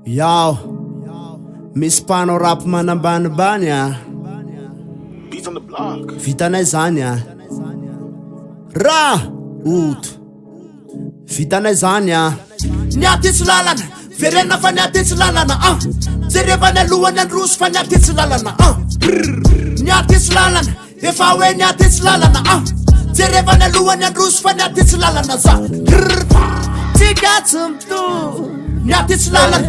Yao, misy mpanao rap manambanibany a. Beats on the block. Vitanay zany a. Ra oto vitanay zany a. Niatitsy lalana verena fa niatitsy lalana jerevany alohany androso fa niatitsy lalana niatitsy lalana efa hoe niatitsy lalana jerevany alohany androso fa niatitsy lalana za tsigatsy mito niatitsy lalana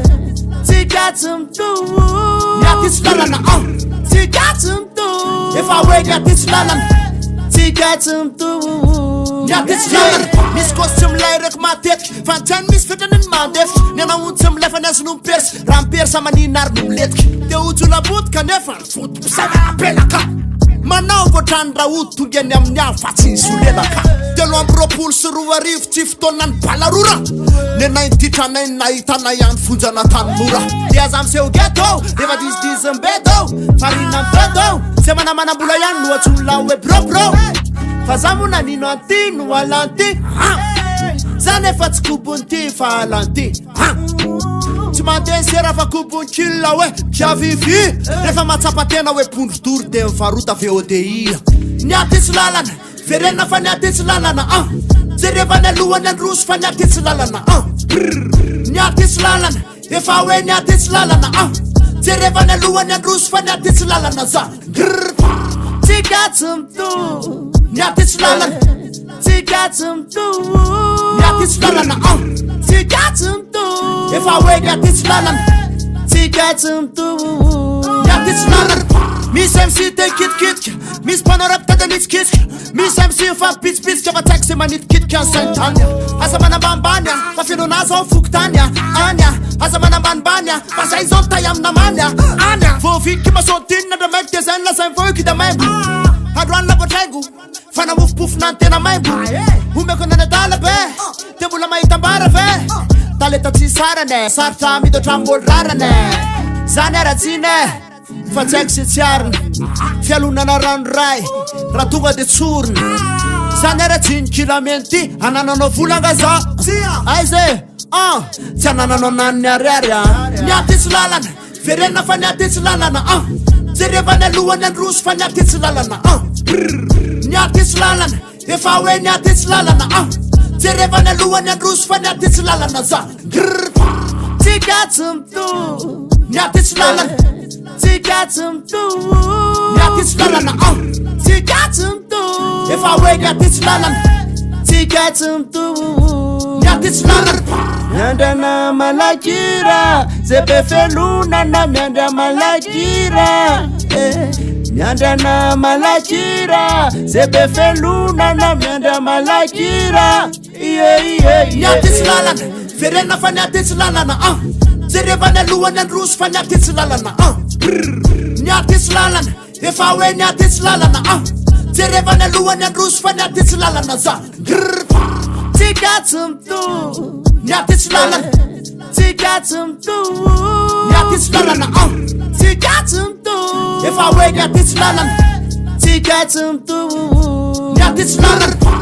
tsigatsy mito niatitsy lalana tsigatsy mito efa hoe niatitsy lalana tsigatsy mito niatitsy lalana misy costume lay raiky matetiky fantiany misy fetrany ny mandefa nianaontsy milefa ny azony mipersy raha mipersa maninary no miletiky de ojo labotika nefa foto pisana apelaka manao voatrany raha ody tonga any amin'ny avy fa tsy isolelaka telo amby roapolo sy roa arivo tsy fotoana ny balarora nenay nititranay nahitana ihany fonjana tanymora de aza miseho geto efa dizidizy-mbeto farina mbeto se manamanambola ihany no atsonla hoe brobro fa za mo nanino anty no alanty zany efa tsy kobonty fa alanty tsy mandeha sera fa kobon-kila hoe kiavivi rehefa matsapatena hoe pondrotory de mivarota VODI niatitsy lalana verena fa niatitsy lalana jerevany alohany androso fa niatitsy lalana niatitsy lalana efa hoe niatitsy lalana jerevany alohany androso fa niatitsy lalana za tsigatsy mito niatitsy lalana tsigatsy mito niatitsy lalana tsigatsy mito efa hoe niatitsy lalana tsigatsy mito niatitsy lalana misy MC te kitikitika misy mpanao rap tada mitsikitsika misy MC fa pitsipitsika fa tsaiky se manitikitika ny saintany aza manambanimbany fa fianonazy ao fokotany any aza manambanimbany fa zay zao tay aminamany any voaviky masotinina ndra maiky de zay nylazay voiky da maimbo androany lavatraingo fa namofopofona ny tena maimbo omeko nanadala be de mbola mahitambara ve taleta tsy sarane sarotra midotramboly rarane zany aratsine fa tsy aiky se tsy arina fialonana ranoray raha tonga de tsorina zany aratsiny kilamenty anananao volanga za aize tsy anananao naniny ariary niatitsy lalana verena fa niatitsy lalana jerevany alohany androso fa niatitsy lalana niatitsy lalana efa hoe niatitsy lalana jerevany alohany androso fa niatitsy lalana za tsigatsy mito niatitsy lalana tsigatsy mito niatitsy lalana tsigatsy mito efa hoe niatitsy lalana tsigatsy mito niatitsy lalana miandrana malakira ze be felonana miandra malakira miandrana malakira ze be felonana miandra malakira niatitsy lalana verena fa niatitsy lalana jerevany alohany androso fa niatitsy lalana niatitsy lalana efa hoe niatitsy lalana jerevany alohany androso fa niatitsy lalana za tsigatsy mito niatitsy lalana tsigatsy mito niatitsy lalana tsigatsy mito efa hoe niatitsy lalana tsigatsy mito niatitsy lalana